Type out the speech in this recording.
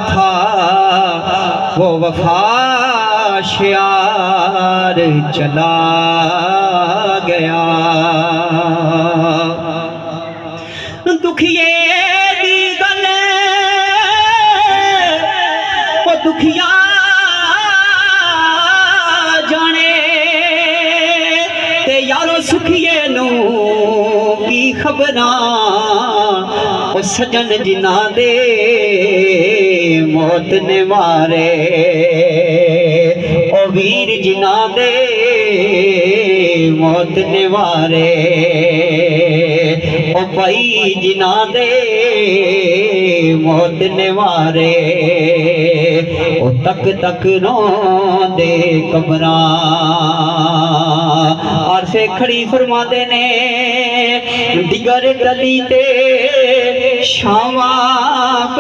था वो वफा शियार चला गया। दुखिए दी गल वो दुखिया जाने ते यारो सुखिए नू की खबरां ओ सजन जिन्ना दे मौत ने मारे ओ वीर जिन्ना दे मौत ने मारे ओ भाई जिन्ना दे मौत ने मारे ओ तक तक रोंदे कबरां और से खड़ी फरमाते ने दिगर गली ते शावा